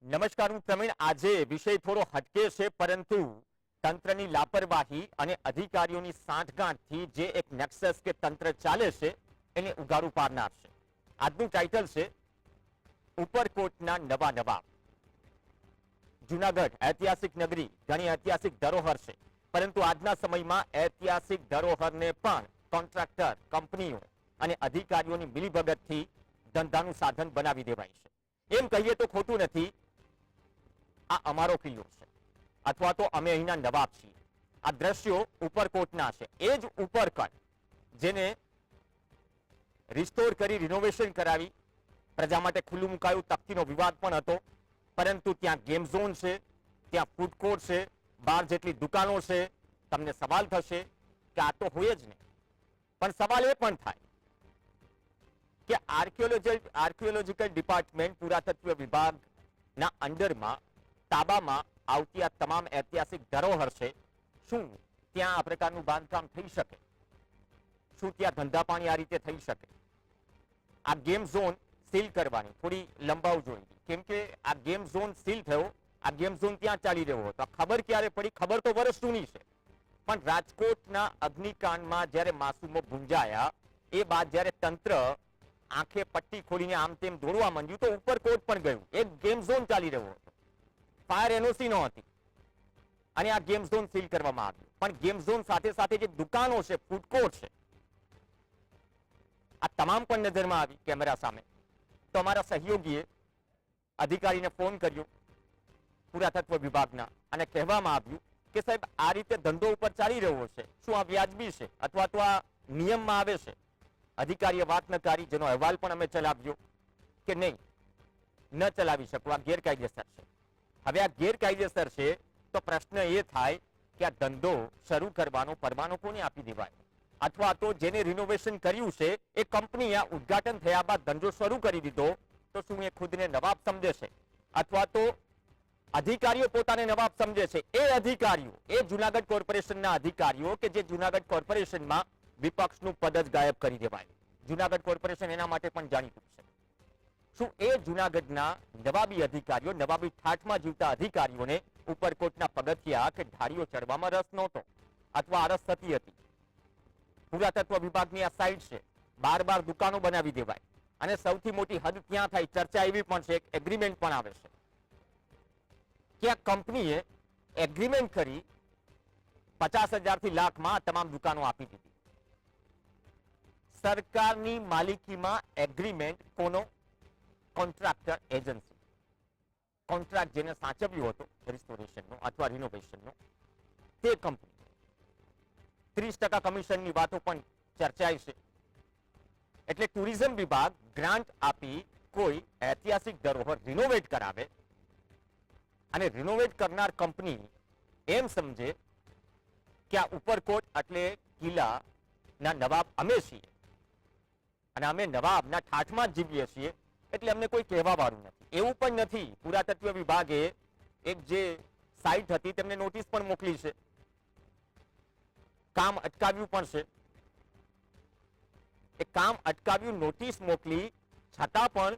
નમસ્કાર, હું પ્રવીણ. આજે વિષય થોડો હટકે છે, પરંતુ તંત્રની લાપરવાહી અને અધિકારીઓની સાંઠગાંઠથી જે એક નેક્સસ કે તંત્ર ચાલે છે એને ઉગાડું પાડનાર છે. આજનું ટાઇટલ છે ઉપરકોટના નવા નવાબ. જુનાગઢ ઐતિહાસિક નગરી, ઘણી ઐતિહાસિક ધરોહર છે, પરંતુ આજના સમયમાં ઐતિહાસિક ધરોહરને પણ કોન્ટ્રાક્ટર, કંપનીઓ અને અધિકારીઓની મિલીભગતથી ધંધાનું સાધન બનાવી દેવાય છે. એમ કહીએ તો ખોટું નથી. આ અમારો કિલ્લો છે, અથવા તો અમે અહીંના નવાબ છીએ. આ દ્રશ્યો ઉપરકોટના છે. એ જ ઉપરકોટ જેને રિસ્ટોર કરી, રિનોવેશન કરાવી, પ્રજા માટે ખુલ્લું મુકાયું. તકતીનો વિવાદ પણ હતો, પરંતુ ત્યાં ગેમ ઝોન છે, ત્યાં ફૂડ કોર્ટ છે, 12 જેટલી દુકાનો છે. તમને સવાલ થશે કે આ તો હોય જ નહીં, પણ સવાલ એ પણ થાય કે આર્કિયોલોજીકલ ડિપાર્ટમેન્ટ, પુરાતત્વ વિભાગના અંડરમાં, તાબામાં આવતી આ તમામ ઐતિહાસિક ધરોહર છે. શું ત્યાં આ પ્રકારનું બાંધકામ થઈ શકે? શું ત્યાં ધંધા પાણી આ રીતે થઈ શકે? આ ગેમ ઝોન સીલ કરવાની થોડી લંબાવ જોઈ, કેમ કે આ ગેમ ઝોન સીલ થયો, આ ગેમ ઝોન ત્યાં ચાલી રહ્યો હતો. ખબર ક્યારે પડી? ખબર તો વર્ષ જૂની છે, પણ રાજકોટના અગ્નિકાંડમાં જ્યારે માસૂમો ભૂંજાયા એ બાદ જ્યારે તંત્ર આંખે પટ્ટી ખોલીને આમ તેમ દોડવા માંડ્યું તો ઉપરકોટ પણ ગયું. એક ગેમ ઝોન ચાલી રહ્યો હતો, ફાયર એનઓસી નો હતી, અને આ ગેમ ઝોન સીલ કરવામાં આવ્યું. પણ ગેમ ઝોન સાથે સાથે જે દુકાનો છે, ફૂડ કોર્ટ છે, આ તમામ પણ નજરમાં આવી કેમેરા સામે. તો અમારા સહયોગીએ અધિકારીને ફોન કર્યો પુરાતત્વ વિભાગના, અને કહેવામાં આવ્યું કે સાહેબ, આ રીતે ધંધો ઉપર ચાલી રહ્યો છે, શું આ વ્યાજબી છે અથવા તો આ નિયમમાં આવે છે? અધિકારીએ વાત ન કરી, જેનો અહેવાલ પણ અમે ચલાવ્યો કે નહીં, ન ચલાવી શકો, આ ગેરકાયદેસર છે. હવે આ ગેરકાયદેસર છે તો પ્રશ્ન એ થાય કે આ ધંધો શરૂ કરવાનો પરવાનો કોને આપી દેવાય? અથવા તો જેને રિનોવેશન કર્યું છે એ કંપની આ ઉદ્ઘાટન થયા બાદ ધંધો શરૂ કરી દીધો, તો શું એ ખુદને નવાબ સમજે છે? અથવા તો અધિકારીઓ પોતાને નવાબ સમજે છે? એ અધિકારીઓ, એ જુનાગઢ કોર્પોરેશનના અધિકારીઓ કે જે જુનાગઢ કોર્પોરેશનમાં વિપક્ષનું પદ જ ગાયબ કરી દેવાય. જુનાગઢ કોર્પોરેશન એના માટે પણ જાણીતું છે. શું એ જુનાગઢના નવાબી અધિકારીઓ, નવાબી ઠાઠમાં જીવતા અધિકારીઓને ઉપરકોટના પગથિયા કે ઢાળીઓ ચડવામાં રસ નહોતો, અથવા આરસ થતી હતી? પુરાતત્વ વિભાગની આ સાઇટ છે, 12 દુકાનો બનાવી દેવાય, અને સૌથી મોટી હદ ત્યાં થાય, ચર્ચા એવી પણ છે, એક એગ્રીમેન્ટ પણ આવે છે કે આ કંપનીએ એગ્રીમેન્ટ કરી 50,000 થી લાખમાં તમામ દુકાનો આપી દીધી. સરકારની માલિકીમાં એગ્રીમેન્ટ કોનો? Contractor agency. કોન્ટ્રાક્ટ જેને સાચવ્યો હતો રિસ્ટોરેશનનો અથવા રિનોવેશનનો, તે કંપની. 30% કમિશનની વાતો પણ ચર્ચાય છે. એટલે ટુરિઝમ વિભાગ ગ્રાન્ટ આપી કોઈ ઐતિહાસિક ધરોહર રિનોવેટ કરાવે, અને રિનોવેટ કરનાર કંપની એમ સમજે કે આ ઉપરકોટ એટલે કિલ્લાના નવાબ અમે છીએ, અને અમે નવાબના ઠાઠમાં જ જીવીએ છીએ, એટલે અમને કોઈ કહેવા વાળું નથી. એવું પણ નથી. પુરાતત્વ વિભાગે એક જે સાઇટ હતી તેમને નોટિસ પણ મોકલી છે, કામ અટકાવ્યું પણ છે. એ કામ અટકાવ્યું, નોટિસ મોકલી, છતાં પણ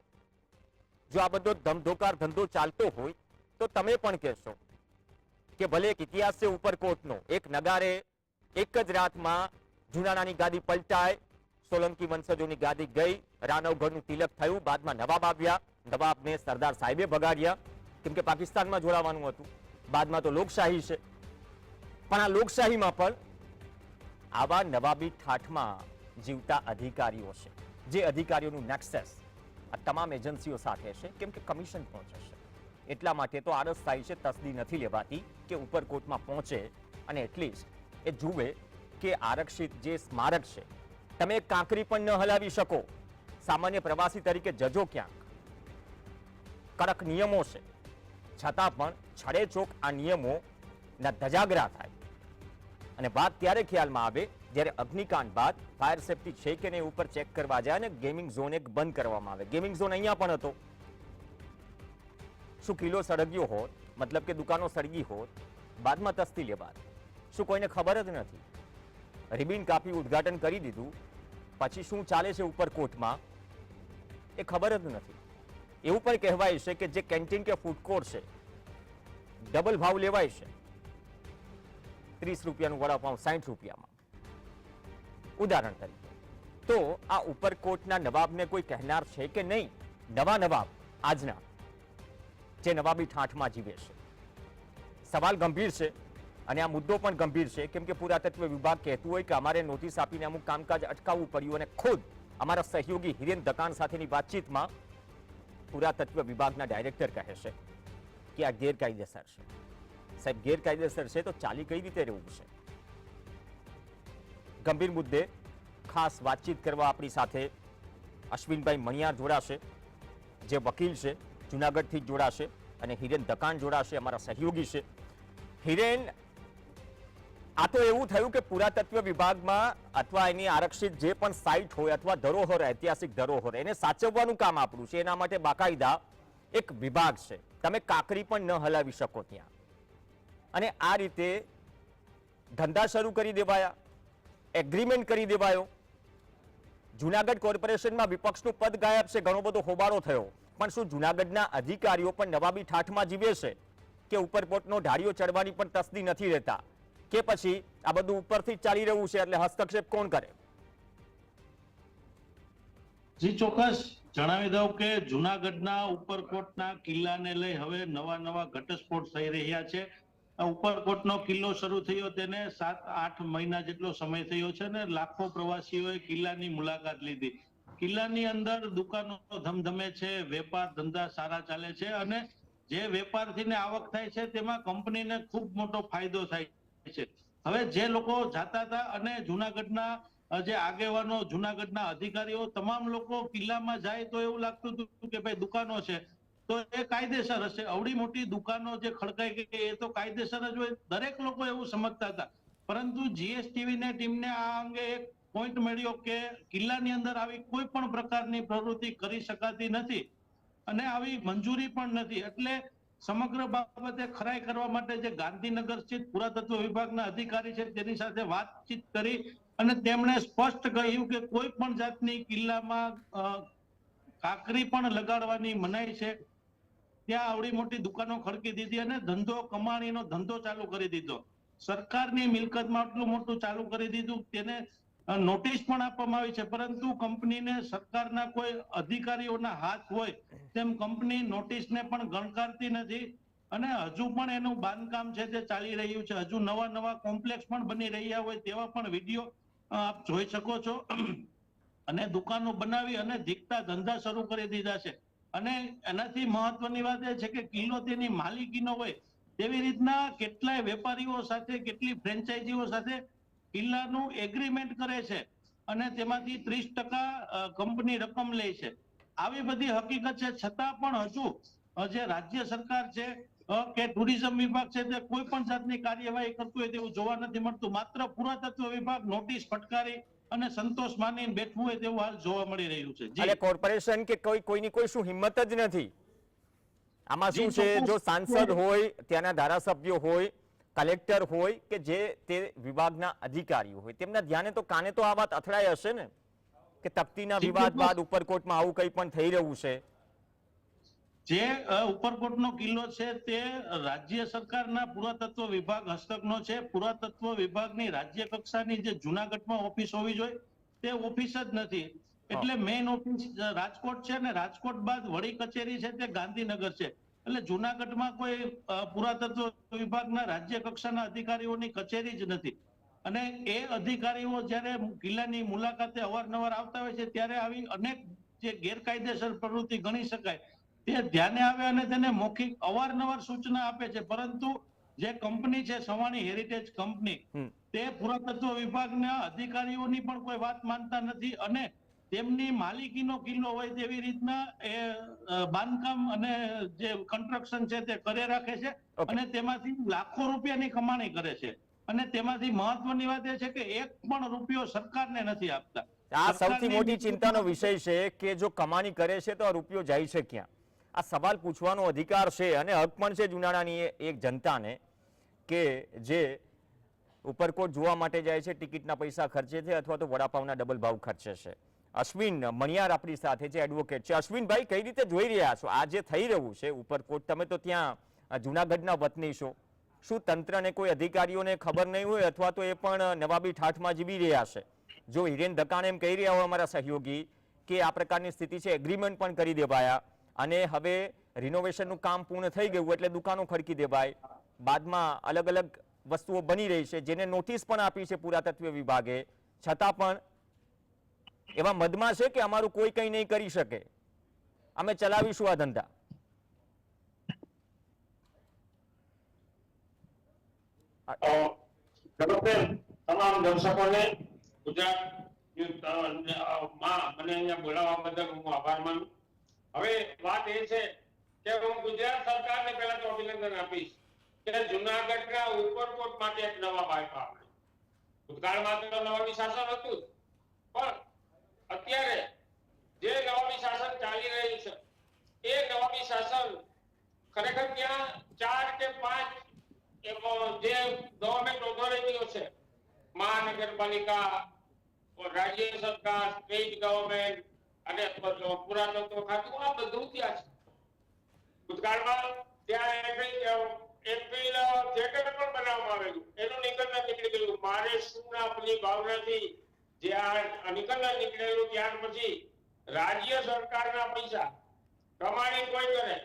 જો આ બધો ધમધોકાર ધંધો ચાલતો હોય તો તમે પણ કહેશો કે ભલે એક ઇતિહાસ છે ઉપરકોટનો, એક નગારે એક જ રાતમાં જુનાણાની ગાદી પલટાય, સોલંકી વંશજોની ગાદી ગઈ, રાનવગઢનું તિલક થયું, બાદમાં નવાબ આવ્યા, નવાબને સરદાર સાહેબે ભગાડ્યા, કેમ કે પાકિસ્તાનમાં જોડાવાનું હતું. બાદમાં તો લોકશાહી છે, પણ આ લોકશાહીમાં પણ આવા નવાબી ઠાઠમાં જીવતા અધિકારીઓ છે, જે અધિકારીઓનું નેક્સસ આ તમામ એજન્સીઓ સાથે છે, કેમ કે કમિશન પહોંચે છે. એટલા માટે તો આળસ થાય છે, તસદી નથી લેવાતી કે ઉપરકોટમાં પહોંચે અને એટલીસ્ટ એ જુએ કે આરક્ષિત જે સ્મારક છે, તમે કાંકરી પણ ન હલાવી શકો. સામાન્ય પ્રવાસી તરીકે જજો ક્યાંક. કડક નિયમો છે, છતાં પણ છડેચોક આ નિયમોના ધજાગરા થાય. અને વાત ત્યારે ખ્યાલમાં આવે જ્યારે અગ્નિકાંડ બાદ ફાયર સેફટી છે કે નહીં ઉપર ચેક કરવા જાય અને ગેમિંગ ઝોન એક બંધ કરવામાં આવે. ગેમિંગ ઝોન અહીંયા પણ હતો. શું કિલ્લો સળગ્યો હોત, મતલબ કે દુકાનો સળગી હોત, બાદમાં તસ્દી લેવાત? શું કોઈને ખબર જ નથી? રિબિન કાપી ઉદ્ઘાટન કરી દીધું, પછી શું ચાલે છે ઉપરકોટમાં એ ખબર જ નથી. એવું પણ કહેવાય છે કે જે કેન્ટીન કે ફૂડ કોર્ટ છે ડબલ ભાવ લેવાય છે, 30 રૂપિયાનું વડાપાઉં 60 રૂપિયામાં, ઉદાહરણ તરીકે. તો આ ઉપરકોટના નવાબને કોઈ કહેનાર છે કે નહીં? નવા નવાબ આજના જે નવાબી ઠાઠમાં જીવે છે. સવાલ ગંભીર છે અને આ મુદ્દો પણ ગંભીર છે, કેમ કે પુરાતત્વ વિભાગ કહેતું હોય કે અમારે નોટિસ આપીને અમુક કામકાજ અટકાવવું પડ્યું, અને ખુદ અમારા સહયોગી હિરેન દકાન સાથેની વાતચીતમાં પુરાતત્વ વિભાગના ડાયરેક્ટર કહે છે કે આ ગેરકાયદેસર છે. સાહેબ, ગેરકાયદેસર છે તો ચાલી કઈ રીતે રહેવું છે? ગંભીર મુદ્દે ખાસ વાતચીત કરવા આપણી સાથે અશ્વિનભાઈ મણિયાર જોડાશે, જે વકીલ છે, જુનાગઢથી જ જોડાશે, અને હિરેન દકાન જોડાશે, અમારા સહયોગી છે. હિરેન, આ તો એવું થયું કે પુરાતત્વ વિભાગમાં અથવા એની આરક્ષિત જે પણ સાઇટ હોય અથવા ધરોહર, ઐતિહાસિક ધરોહર, એને સાચવવાનું કામ આપણું છે. એના માટે બાકાયદા એક વિભાગ છે. તમે કાંકરી પણ ન હલાવી શકો ત્યાં. અને આ રીતે ધંધા શરૂ કરી દેવાયા, એગ્રીમેન્ટ કરી દેવાયો. જુનાગઢ કોર્પોરેશનમાં વિપક્ષનું પદ ગાયબ છે, ઘણો બધો હોબાળો થયો, પણ શું જુનાગઢના અધિકારીઓ પણ નવાબી ઠાઠમાં જીવે છે કે ઉપરકોટનો ઢાળિયો ચડવાની પણ તસ્દી નથી રહેતા? કે પછી આ બધું ઉપરથી ચાલી રહ્યું છે, એટલે હસ્તક્ષેપ કોણ કરે? જી ચોક્કસ જણાવી દઉં કે જુનાગઢના ઉપરકોટના કિલ્લાને લઈ હવે નવા ઘટસ્ફોટ થઈ રહ્યા છે. ઉપરકોટનો કિલ્લો શરૂ થયો તેને 7-8 મહિના જેટલો સમય થયો છે ને લાખો પ્રવાસીઓએ કિલ્લાની મુલાકાત લીધી. કિલ્લાની અંદર દુકાનો ધમધમે છે, વેપાર ધંધા સારા ચાલે છે, અને જે વેપારથી આવક થાય છે તેમાં કંપનીને ખૂબ મોટો ફાયદો થાય છે. હવે જે લોકો જાતા હતા અને જુનાગઢના જે આગેવાનો, જુનાગઢના અધિકારીઓ, તમામ લોકો કિલ્લામાં જાય તો એવું લાગતું હતું કે ભાઈ દુકાનો છે તો એ કાયદેસર હશે. અવડી મોટી દુકાનો જે ખડકાઈ ગઈ એ તો કાયદેસર જ હોય, દરેક લોકો એવું સમજતા હતા. પરંતુ જીએસટીવી ને ટીમને આ અંગે એક પોઈન્ટ મળ્યો કે કિલ્લાની અંદર આવી કોઈ પણ પ્રકારની પ્રવૃત્તિ કરી શકાતી નથી અને આવી મંજૂરી પણ નથી. એટલે સમગ્ર બાબતે ખરાઈ કરવા માટે જે ગાંધીનગર સ્થિત પુરાતત્વ વિભાગના અધિકારી છે તેની સાથે વાતચીત કરી અને તેમણે સ્પષ્ટ કહ્યું કે કોઈ પણ જાતની કિલ્લામાં કાંકરી પણ લગાડવાની મનાઈ છે. ત્યાં આવડી મોટી દુકાનો ખડકી દીધી અને ધંધો, કમાણીનો ધંધો ચાલુ કરી દીધો. સરકારની મિલકતમાં આટલું મોટું ચાલુ કરી દીધું. તેને નોટિસ પણ આપવામાં આવી છે, પરંતુ કંપનીને સરકારના કોઈ અધિકારીઓના હાથ હોય તેમ કંપની નોટિસને પણ ગણકારતી નથી. અને હજુ પણ એનું બાંધકામ છે તે ચાલી રહ્યું છે. હજુ નવા કોમ્પ્લેક્સ પણ બની રહ્યા હોય તેવા પણ વિડીયો આપ જોઈ શકો છો. અને દુકાનો બનાવી અને ધીકતા ધંધા શરૂ કરી દીધા છે. અને એનાથી મહત્વની વાત એ છે કે કિલ્લો તેની માલિકીનો હોય તેવી રીતના કેટલાય વેપારીઓ સાથે, કેટલી ફ્રેન્ચાઇઝીઓ સાથે કિલ્લાનું એગ્રીમેન્ટ કરે છે અને તેમાંથી 30% કંપની રકમ લે છે. આવી બધી હકીકત છે, છતાં પણ હજુ જે રાજ્ય સરકાર છે કે ટુરિઝમ વિભાગ છે તે કોઈ પણ જાતની કાર્યવાહી કરતું હોય તેવું જોવા નથી મળતું. માત્ર પુરાતત્વ વિભાગ નોટિસ ફટકારી અને સંતોષ માનીને બેઠવું હોય તેવું હાલ જોવા મળી રહ્યું છે. એટલે કોર્પોરેશન કે કોઈની કોઈ શું હિંમત જ નથી? આમાં શું છે, જો સાંસદ હોય, ત્યાંના ધારાસભ્યો હોય, કલેક્ટર હોય કે જે તે વિભાગના અધિકારીઓ હોય, તેમના ધ્યાને તો કાને તો આ વાત અથડાઈ હશે ને કે તકતીના વિવાદ બાદ ઉપરકોટમાં આવું કંઈ પણ થઈ રહ્યું છે. જે ઉપરકોટનો કિલ્લો છે તે રાજ્ય સરકારના પુરાતત્વ વિભાગ હસ્તકનો છે. પુરાતત્વ વિભાગની રાજ્ય કક્ષાની જે જુનાગઢમાં ઓફિસ હોવી જોઈએ તે ઓફિસ જ નથી. એટલે મેઇન ઓફિસ રાજકોટ છે ને રાજકોટ બાદ વડી કચેરી છે તે ગાંધીનગર છે. એટલે જુનાગઢમાં કોઈ પુરાતત્વ વિભાગના રાજ્ય કક્ષાના અધિકારીઓની કચેરી જ નથી. અને એ અધિકારીઓ જ્યારે કિલ્લાની મુલાકાતે અવારનવાર આવતા હોય છે ત્યારે આવી અનેક જે ગેરકાયદેસર પ્રવૃત્તિ ગણી શકાય તે ધ્યાને આવે અને તેને મૌખિક અવારનવાર સૂચના આપે છે. પરંતુ જે કંપની છે સવાણી હેરિટેજ કંપની, તે પુરાતત્વ વિભાગના અધિકારીઓની પણ કોઈ વાત માનતા નથી અને તેમની માલિકીનો કિલ્લો હોય તેવી રીતના એ બાંધકામ અને જે કન્સ્ટ્રક્શન છે તે કરે રાખે છે અને તેમાંથી લાખો રૂપિયાની કમાણી કરે છે. અને તેમાંથી મહત્વની વાત એ છે કે એક પણ રૂપિયો સરકારને નથી આપતા. આ સૌથી મોટી ચિંતાનો વિષય છે કે જો કમાણી કરે છે તો આ રૂપિયો જાય છે ક્યાં? આ સવાલ પૂછવાનો અધિકાર છે અને હક પણ છે જુનાણાની એક જનતાને કે જે ઉપરકોટ જોવા માટે જાય છે, ટિકિટના પૈસા ખર્ચે છે અથવા તો વડાપાવના ડબલ ભાવ ખર્ચે છે. અશ્વિન મણિયાર આપણી સાથે છે, એડવોકેટ છે. અશ્વિનભાઈ, કઈ રીતે જોઈ રહ્યા છો આ જે થઈ રહ્યું છે ઉપરકોટ? તમે તો ત્યાં જુનાગઢના વતની છો. શું તંત્રને કોઈ અધિકારીઓને ખબર નહીં હોય, અથવા તો એ પણ નવાબી ઠાઠમાં જીવી રહ્યા છે? જો હિરેન ધકાણે એમ કહી રહ્યા હોય અમારા સહયોગી કે આ પ્રકારની સ્થિતિ છે, એગ્રીમેન્ટ પણ કરી દેવાયા અને હવે રિનોવેશનનું કામ પૂર્ણ થઈ ગયું એટલે દુકાનો ખડકી દેવાય, બાદમાં અલગ અલગ વસ્તુઓ બની રહી છે જેને નોટિસ પણ આપી છે પુરાતત્વ વિભાગે, છતાં પણ એવા મદમાં છે કે અમારું કોઈ કંઈ નહીં કરી શકે, અમે ચલાવીશું આ ધંધા. તમામ દર્શકોને ગુજરાત માં મને અહીંયા બોલાવવા બદલ હું આભાર માનું. હવે વાત એ છે કે હું ગુજરાત સરકારને પહેલા તો અભિનંદન આપીશ કે જુનાગઢના ઉપરકોટ માટે એક નવા બાયપા આપણે. ભૂતકાળમાં તો નવાબી શાસન હતું, પણ અત્યારે જે નવાબી શાસન ચાલી રહ્યું છે એ નવાબી શાસન ખરેખર ત્યાં 4 કે 5 જે ગવર્મેન્ટ ઓથોરિટીઓ છે, મહાનગરપાલિકા, રાજ્ય સરકાર, સ્ટેટ ગવર્મેન્ટ અને પુરાતત્વ ખાતું, આ બધું ત્યાં છે. ભૂતકાળમાં ત્યાં એક થિયેટર પણ બનાવવામાં આવેલું, એનું નિકંદન નીકળી ગયું. મારે શુંના આપની ભાવનાથી જે આ નિકંદન નીકળેલું, ત્યાર પછી રાજ્ય સરકારના પૈસા કમાણી કોઈ કરે.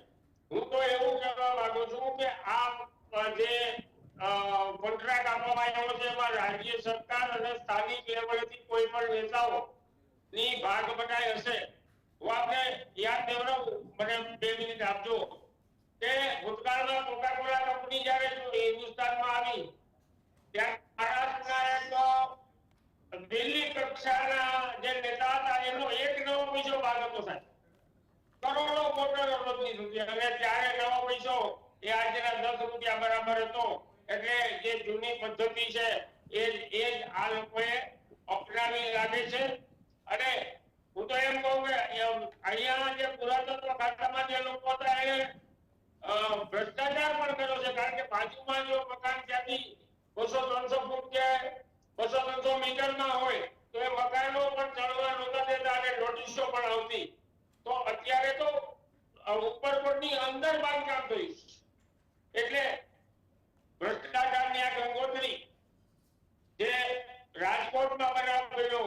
હું તો એવું કહેવા માંગુ છું કે આ જે કોન્ટ્રાક્ટ આપવામાં આવ્યો છે એમાં રાજ્ય સરકાર અને સ્થાનિક લેવલેથી કોઈ પણ નેતાઓ ની ભાગ બટાઈ હશે. હું આપને યાદ દેવડાવું, મને 2 મિનિટ આપજો કે ભૂતકાળમાં કોકા-કોલા કંપની જ્યારે હિન્દુસ્તાનમાં આવી ત્યારે મહારાષ્ટ્રના એક દિલ્હી કક્ષાના જે નેતા હતા એનો એક નવો પૈસો ભાગ હતો સાહેબ, કરોડો અરબની રૂપિયા. અને ત્યારે નવો પૈસો એ આજના 10 રૂપિયા બરાબર હતો. એટલે જે જૂની પદ્ધતિ છે એ જ આ લોકોએ અપનાવી લાગે છે. અને હું તો એમ કહું કે અહીંયા જે પુરાતત્વ ખાતામાં જે લોકો હતા એ ભ્રષ્ટાચાર પણ કર્યો છે, કારણ કે બાજુમાં જો મકાન ત્યાંથી 200-300 ફૂટ કે 200-300 મીટરમાં હોય તો એ મકાનો પણ ચડવા નહોતા દેતા અને નોટિસો પણ આવતી. તો અત્યારે તો ઉપરકોટની અંદર બાંધકામ થયું, એટલે ભ્રષ્ટાચારની આ ગંગોત્રી જે રાજકોટમાં બનાવેલો,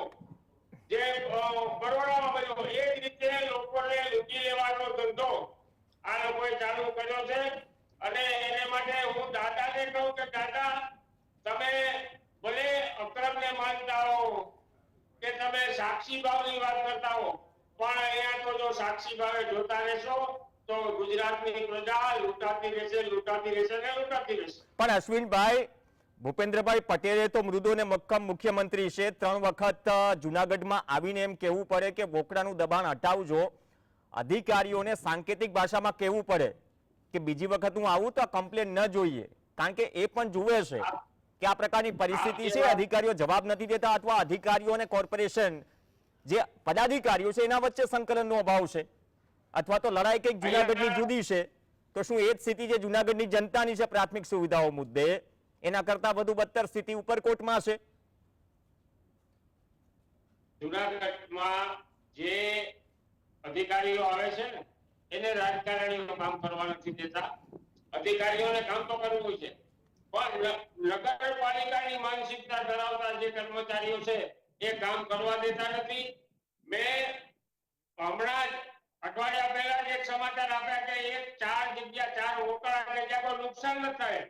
જે બરોડામાં બન્યો, એ જ રીતે લોકોને લૂંટી લેવાનો ધંધો આ લોકોએ ચાલુ કર્યો છે. અને એને માટે હું દાદાને કહું કે દાદા, તમે ભલે અક્રમને માનતા હો કે તમે સાક્ષી ભાવની વાત કરતા હો, પણ અહીંયા તો જો સાક્ષી ભાવે જોતા રહેશો તો ગુજરાતની પ્રજા લૂંટાતી રહેશે ને લૂંટાતી રહેશે. પણ અશ્વિનભાઈ, ભૂપેન્દ્રભાઈ પટેલે તો મૃદુ ને મક્કમ મુખ્યમંત્રી છે, 3 વખત જુનાગઢમાં આવીને એમ કહેવું પડે કે બોકડાનું દબાણ હટાવજો. અધિકારીઓને સાંકેતિક ભાષામાં કહેવું પડે કે બીજી વખત હું આવું તો કમ્પ્લેન ન જોઈએ, કારણ કે એ પણ જુએ છે કે આ પ્રકારની પરિસ્થિતિ છે, અધિકારીઓ જવાબ નથી દેતા, અથવા અધિકારીઓ અને કોર્પોરેશન જે પદાધિકારીઓ છે એના વચ્ચે સંકલનનો અભાવ છે, અથવા તો લડાઈ કંઈક જુનાગઢની જુદી છે. તો શું એ જ સ્થિતિ જે જુનાગઢની જનતાની છે પ્રાથમિક સુવિધાઓ મુદ્દે, એના કરતા વધુ બદતર સ્થિતિ ઉપરકોટમાં છે? જુનાગઢમાં જે અધિકારીઓ આવે છે ને એને રાજકારણીઓ કામ કરવા નથી દેતા. અધિકારીઓને કામ તો કરવું છે, પણ નગરપાલિકાની માનસિકતા ધરાવતા જે કર્મચારીઓ છે એ કામ કરવા દેતા નથી. મેં હમણાં જ અઠવાડિયા પહેલા જ એક સમાચાર આપ્યા કે 4 જગ્યા 4 ઓકળા કે જ્યાં કોઈ નુકસાન ન થાય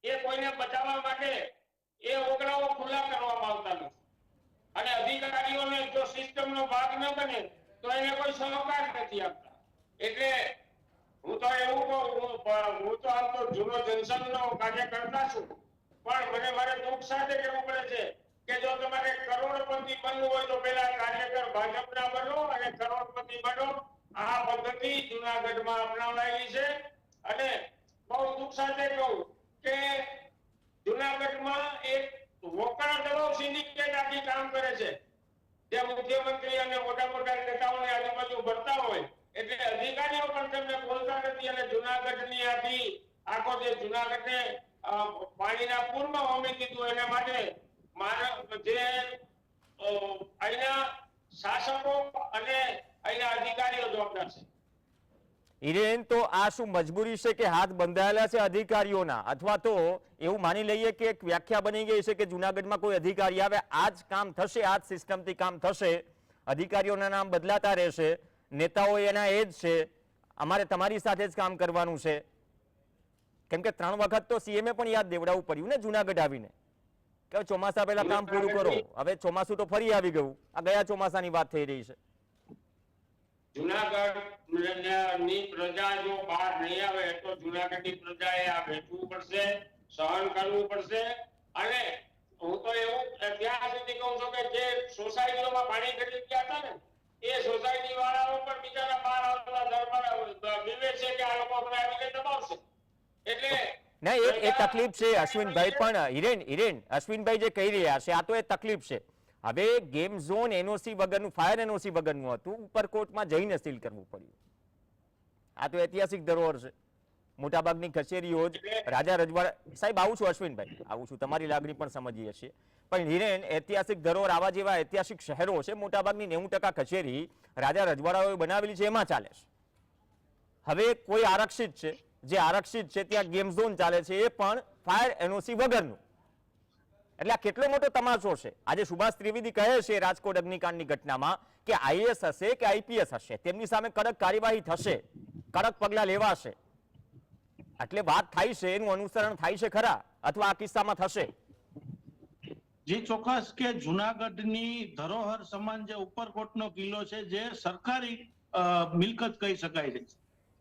એ કોઈને બચાવવા માટે એ ઓકળાઓ ખુલ્લા કરવામાં આવતા નથી. અને અધિકારીઓને જો સિસ્ટમનો ભાગ ન બને તો એને કોઈ સહકાર નથી આપતા. એટલે હું તો એવું કહું, હું તો આમ તો જૂનો જનસંઘનો કાર્યકર્તા છું, પણ મને મારે દુઃખ સાથે કહેવું પડે છે કે જો તમારે કરોડપતિ બનવું હોય તો પહેલા કાર્યકર ભાજપના બનો અને કરોડપતિ બનો. આ પદ્ધતિ જુનાગઢમાં અપનાવાયેલી છે. અને બહુ દુઃખ સાથે કહું કે જુનાગઢમાં એક વોકરા દબાવ સિન્ડિકેટ આખી કામ કરે છે, જે મુખ્યમંત્રી અને મોટા મોટા નેતાઓને આજુબાજુ ભરતા હોય, એટલે અધિકારીઓ પણ તેમને બોલતા નથી. અને જુનાગઢની આખો જે જુનાગઢને પાણીના પૂરમાં હોમી દીધું, એના માટે જે અહીંના શાસકો અને અહીંના અધિકારીઓ જવાબદાર છે. હિરેન, તો આ શું મજબૂરી છે કે હાથ બંધાયેલા છે અધિકારીઓના, અથવા તો એવું માની લઈએ કે એક વ્યાખ્યા બની ગઈ છે કે જુનાગઢમાં કોઈ અધિકારી આવે આ જ કામ થશે, આ જ સિસ્ટમથી કામ થશે, અધિકારીઓના નામ બદલાતા રહેશે, નેતાઓ એના એ જ છે, અમારે તમારી સાથે જ કામ કરવાનું છે? કેમ કે 3 વખત તો સીએમએ પણ યાદ દેવડાવવું પડ્યું ને જુનાગઢ આવીને કે ચોમાસા પહેલા કામ પૂરું કરો. હવે ચોમાસું તો ફરી આવી ગયું, આ ગયા ચોમાસાની વાત થઈ રહી છે. જુનાગઢની પ્રજા જો બહાર નહીં આવે તો જુનાગઢની પ્રજાએ આ વેચવું પડશે, સહન કરવું પડશે. અને હું તો એવું ત્યાં સુધી કહું છું કે જે સોસાયટીઓમાં પાણી ખરીદી ગયા હતા ને એ સોસાયટી વાળાઓ પણ બિચારા બહાર આવતા દરબાર વિવે છે કે આ લોકો આપણે આવીને દબાવશે. એટલે ના, એ તકલીફ છે અશ્વિનભાઈ, પણ હિરેન અશ્વિનભાઈ જે કહી રહ્યા છે આ તો એ તકલીફ છે. હવે ગેમ ઝોન એનઓસી વગરનું, ફાયર એનઓસી વગરનું હતું, ઉપરકોટમાં જઈને સીલ કરવું પડ્યું. આ તો ઐતિહાસિક ધરોહર છે. મોટાભાગની કચેરીઓ જ રાજા રજવાડા, સાહેબ આવું છું અશ્વિનભાઈ, આવું છું, તમારી લાગણી પણ સમજીએ છીએ, પણ હિરેન ઐતિહાસિક ધરોહર, આવા જેવા ઐતિહાસિક શહેરો છે, મોટાભાગની 90% કચેરી રાજા રજવાડાઓએ બનાવેલી છે, એમાં ચાલે છે. હવે કોઈ આરક્ષિત છે, જે આરક્ષિત છે ત્યાં ગેમ ઝોન ચાલે છે, એ પણ ફાયર એનઓસી વગરનું. એટલે આ કેટલો મોટો તમાશો છે. આજે સુભાષ ત્રિવેદી કહે છે રાજકોટ અગ્નિકાંડની ઘટનામાં કે આઈએએસ હશે કે આઈપીએસ હશે તેમની સામે કડક કાર્યવાહી થશે, કડક પગલાં લેવાશે. એટલે વાત થાય છે એનું અનુસરણ થાય છે ખરા, અથવા આ કિસ્સામાં થશે? જી ચોક્કસ, કે જુનાગઢની ધરોહર સમાન જે ઉપરકોટનો કિલ્લો છે જે સરકારી મિલકત કહી શકાય છે,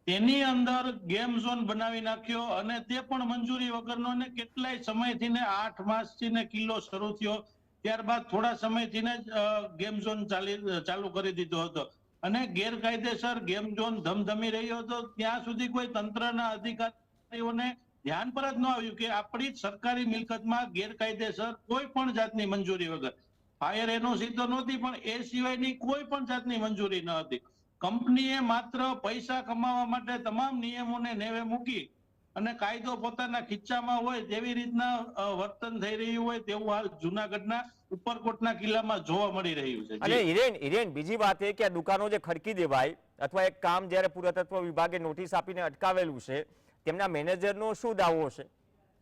તેની અંદર ગેમ ઝોન બનાવી નાખ્યો, અને તે પણ મંજૂરી વગરનો, ને કેટલાય સમયથી ને 8 માસથી ને કિલ્લો શરૂ થયો, ત્યારબાદ થોડા સમયથી ને ગેમ ઝોન ચાલુ કરી દીધો હતો, અને ગેરકાયદેસર ગેમ ઝોન ધમધમી રહ્યો હતો. ત્યાં સુધી કોઈ તંત્રના અધિકારીઓને ધ્યાન પર જ ન આવ્યું કે આપણી સરકારી મિલકતમાં ગેરકાયદેસર કોઈ પણ જાતની મંજૂરી વગર, ફાયર એનઓસી તો નહોતી પણ એ સિવાયની કોઈ પણ જાતની મંજૂરી ન હતી. કંપનીએ માત્ર પૈસા કમાવા માટે તમામ નિયમોને નેવે મૂકી અને કાયદો પોતાના ખીચામાં હોય તેવી રીતના વર્તન થઈ રહ્યું હોય તેવું હાલ જુનાગઢના ઉપરકોટના કિલ્લામાં જોવા મળી રહ્યું છે. અને હિરેન બીજી વાત એ કે આ દુકાનો જે ખડકી દેવાય, અથવા એક કામ જ્યારે પુરાતત્વ વિભાગે નોટિસ આપીને અટકાવેલું છે, તેમના મેનેજરનો શું દાવો છે?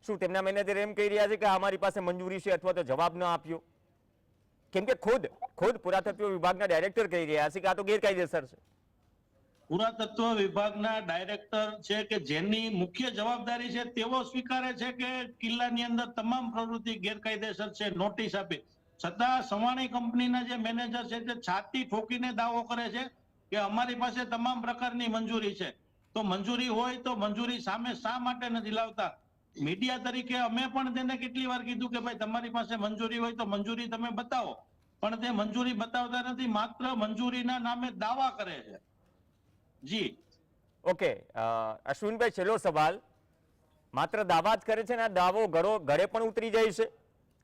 શું તેમના મેનેજર એમ કહી રહ્યા છે કે અમારી પાસે મંજૂરી છે, અથવા તો જવાબ ન આપ્યો? કેમ કે ખુદ પુરાતત્વ વિભાગના ડાયરેક્ટર કહી રહ્યા છે કે આ તો ગેરકાયદેસર છે. પુરાતત્વ વિભાગના ડાયરેક્ટર છે કે જેની મુખ્ય જવાબદારી છે તેઓ સ્વીકારે છે કે કિલ્લાની અંદર તમામ પ્રવૃત્તિ ગેરકાયદેસર છે, નોટિસ આપી છતાં સવાણી કંપનીના જે મેનેજર છે તે છાતી ઠોકીને દાવો કરે છે કે અમારી પાસે તમામ પ્રકારની મંજૂરી છે. તો મંજૂરી હોય તો મંજૂરી સામે શા માટે નથી લાવતા? મીડિયા તરીકે અમે પણ તેને કેટલી વાર કીધું કે ભાઈ તમારી પાસે મંજૂરી હોય તો મંજૂરી તમે બતાવો, પણ તે મંજૂરી બતાવતા નથી, માત્ર મંજૂરીના નામે દાવા કરે છે. જી ઓકે અશ્વિનભાઈ, છેલ્લો સવાલ, માત્ર દાવા જ કરે છે ને આ દાવો ગળે પણ ઉતરી જાય છે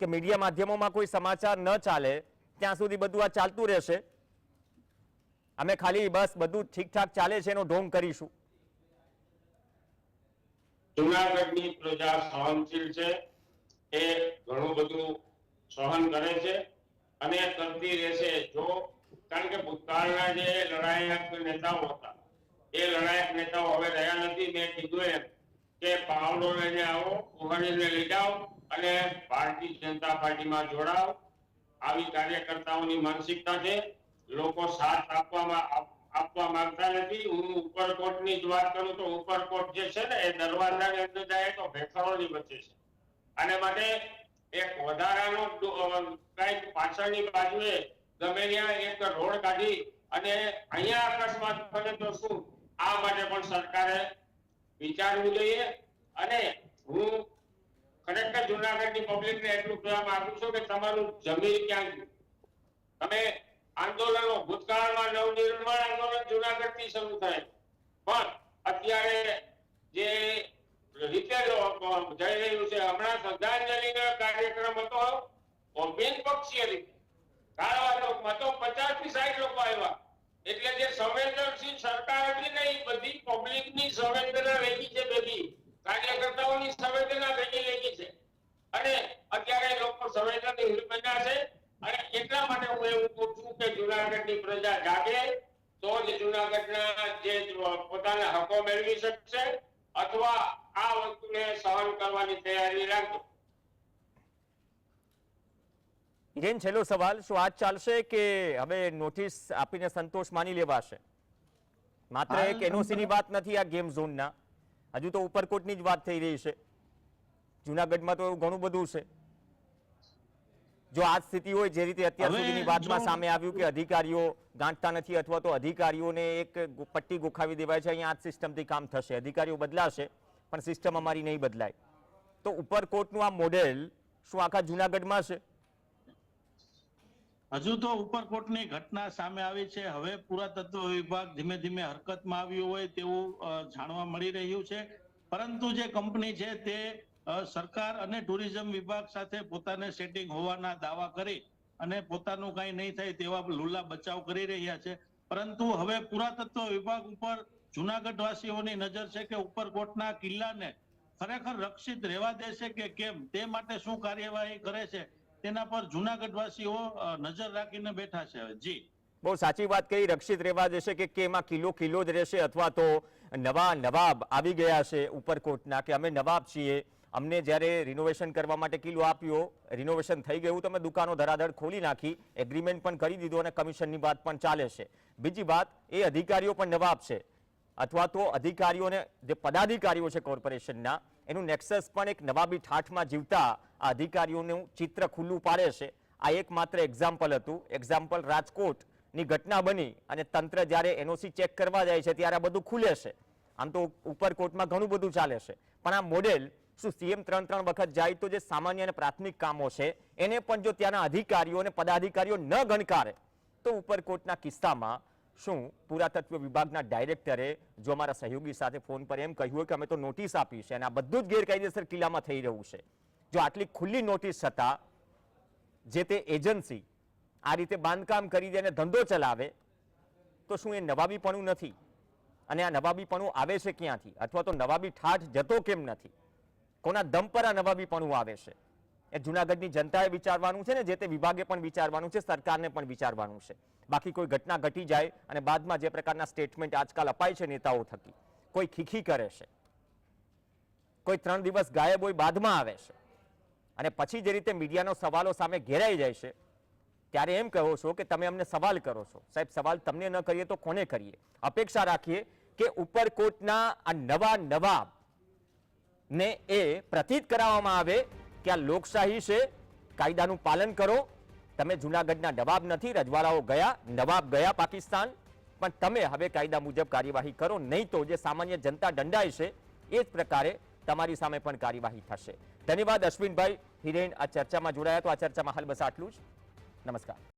કે મીડિયા માધ્યમોમાં કોઈ સમાચાર ન ચાલે ત્યાં સુધી બધું આ ચાલતું રહેશે, અમે ખાલી બસ બધું ઠીકઠાક ચાલે છે એનો ઢોંગ કરીશું? જુનાગઢની પ્રજા સહનશીલ છે, એ ઘણું બધું સહન કરે છે અને કરતી રહેશે. જો કારણ કે ભૂતકાળના જે લડાયક નેતાઓ હતા એ લડાયક નેતાઓ હવે રહ્યા નથી. મેં કીધું એમ કે પાવડો લઈને આવો, ઉઘાડીને લઈ જાઓ અને ભારતીય જનતા પાર્ટીમાં જોડાઓ. આવી કાર્યકર્તાઓની માનસિકતા છે. લોકો સાથ આપવા માંગતા નથી. હું ઉપરકોટની જ વાત કરું તો ઉપરકોટ જે છે ને એ દરવાજાની અંદર જાય તો ભેખડોની વચ્ચે છે, અને માટે એક વધારાનો કઈક પાછળની બાજુએ ગમે ત્યાં એક રોડ કાઢી અને અહીંયા અકસ્માત બને તો શું, આ માટે પણ સરકારે વિચારવું જોઈએ. અને હું ખરેખર જુનાગઢની પબ્લિકને એટલું કહેવા માંગુ છું કે તમારું જમીન ક્યાં ગયું? તમે આંદોલનો ભૂતકાળમાં નવનિર્માણ આંદોલન જુનાગઢથી શરૂ થાય, પણ અત્યારે જે રીતે જઈ રહ્યું છે, હમણાં શ્રદ્ધાંજલિનો કાર્યક્રમ હતો બિનપક્ષીય રીતે કાળવા તો 50 થી 60 લોકો આવ્યા. એટલે જે સંવેદનશીલ સરકાર હતી ને એ બધી પબ્લિકની સંવેદના વેગી છે, ભેગી કાર્યકર્તાઓની સંવેદના ભેગી લેગી છે, અને અત્યારે લોકો સંવેદનશીલ બન્યા છે. અને એટલા માટે હું એવું કહું છું કે જુનાગઢની પ્રજા જાગે, તો જ જુનાગઢના જે પોતાના હકો મેળવી શકશે અથવા આ વસ્તુને સહન કરવાની તૈયારી રાખજો. હિરેન, છેલ્લો સવાલ, શું આજ ચાલશે કે હવે નોટિસ આપીને સંતોષ માની લેવાશે? માત્ર એક એનઓસી ની વાત નથી આ ગેમ ઝોનના, હજુ તો ઉપરકોટની જ વાત થઈ રહી છે. જુનાગઢમાં તો એવું ઘણું બધું છે. જો આ સ્થિતિ હોય જે રીતે અત્યાર સુધીની વાતમાં સામે આવ્યું કે અધિકારીઓ ગાંઠતા નથી અથવા તો અધિકારીઓને એક પટ્ટી ગોખાવી દેવાય છે, અહીંયા આ સિસ્ટમથી કામ થશે, અધિકારીઓ બદલાશે પણ સિસ્ટમ અમારી નહીં બદલાય, તો ઉપરકોટનું આ મોડેલ શું આખા જુનાગઢમાં છે? હજુ તો ઉપરકોટની ઘટના સામે આવી છે. હવે પુરાતત્વ વિભાગ ધીમે ધીમે હરકતમાં આવ્યું હોય તેવું જાણવા મળી રહ્યું છે. પરંતુ જે કંપની છે તે સરકાર અને ટુરિઝમ વિભાગ સાથે પોતાને સેટિંગ હોવાના દાવા કરી અને પોતાનું કઈ નહીં થાય તેવા લુલા બચાવ કરી રહ્યા છે. પરંતુ હવે પુરાતત્વ વિભાગ ઉપર જુનાગઢ વાસીઓની નજર છે કે ઉપરકોટના કિલ્લાને ખરેખર રક્ષિત રહેવા દેશે કે કેમ, તે માટે શું કાર્યવાહી કરે છે તેના પર જુનાગઢ વાસીઓ નજર રાખીને બેઠા છે. જી, બહુ સાચી વાત કરી. રક્ષિત રહેવા દેશે કે એમાં કિલ્લો જ રહેશે અથવા તો નવા નવાબ આવી ગયા છે ઉપરકોટના કે અમે નવાબ છીએ, અમને જ્યારે રિનોવેશન કરવા માટે કિલ્લો આપ્યો, રિનોવેશન થઈ ગયું તો અમે દુકાનો ધરાધડ ખોલી નાખી, એગ્રીમેન્ટ પણ કરી દીધું અને કમિશનની વાત પણ ચાલે છે. બીજી વાત, એ અધિકારીઓ પણ નવાબ છે અથવા તો અધિકારીઓને જે પદાધિકારીઓ છે કોર્પોરેશનના, એનું નેક્સસ પણ એક નવાબી ઠાઠમાં જીવતા આ અધિકારીઓનું ચિત્ર ખુલ્લું પાડે છે. આ એક માત્ર એક્ઝામ્પલ હતું. એક્ઝામ્પલ રાજકોટની ઘટના બની અને તંત્ર જ્યારે એનઓસી ચેક કરવા જાય છે ત્યારે આ બધું ખુલે છે. આમ તો ઉપરકોટમાં ઘણું બધું ચાલે છે, પણ આ મોડેલ શું સીએમ 3 વખત જાય તો જે સામાન્ય અને પ્રાથમિક કામો છે એને પણ જો ત્યાંના અધિકારીઓ અને પદાધિકારીઓ ન ગણકારે તો ઉપરકોટના કિસ્સામાં શું પુરાતત્વ વિભાગના ડાયરેક્ટરે જો અમારા સહયોગી સાથે ફોન પર એમ કહ્યું કે અમે તો નોટિસ આપી છે અને આ બધું જ ગેરકાયદેસર કિલ્લામાં થઈ રહ્યું છે, જો આટલી ખુલ્લી નોટિસ છતાં જે તે એજન્સી આ રીતે બાંધકામ કરી દે અને ધંધો ચલાવે તો શું એ નવાબીપણું નથી? અને આ નવાબીપણું આવે છે ક્યાંથી? અથવા તો નવાબી ઠાઠ જતો કેમ નથી? કોના દમ પર આ નવાબીપણું આવે છે? એ જુનાગઢની જનતાએ વિચારવાનું છે ને જે તે વિભાગે પણ વિચારવાનું છે, સરકારને પણ વિચારવાનું છે. બાકી કોઈ ઘટના ઘટી જાય અને બાદમાં જે પ્રકારના સ્ટેટમેન્ટ આજકાલ અપાય છે નેતાઓ થકી, કોઈ ખીખી કરે છે, કોઈ 3 દિવસ ગાયબ હોય બાદમાં આવે છે અને પછી જે રીતે મીડિયાનો સવાલો સામે ઘેરાઈ જાય છે ત્યારે એમ કહો છો કે તમે અમને સવાલ કરો છો. સાહેબ, સવાલ તમને ન કરીએ તો કોને કરીએ? અપેક્ષા રાખીએ કે ઉપરકોટના આ નવા નવાબ ને એ પ્રતીત કરાવવામાં આવે કે આ લોકશાહી છે, કાયદાનું પાલન કરો. તમે જુનાગઢના નવાબ નથી, રજવાડાઓ ગયા, નવાબ ગયા પાકિસ્તાન, પણ તમે હવે કાયદા મુજબ કાર્યવાહી કરો, નહીં તો જે સામાન્ય જનતા દંડાય છે એ જ પ્રકારે તમારી સામે પણ કાર્યવાહી થશે. ધન્યવાદ અશ્વિનભાઈ, હિરેન આ ચર્ચામાં જોડાયા. તો આ ચર્ચામાં હાલ બસ આટલું જ. નમસ્કાર.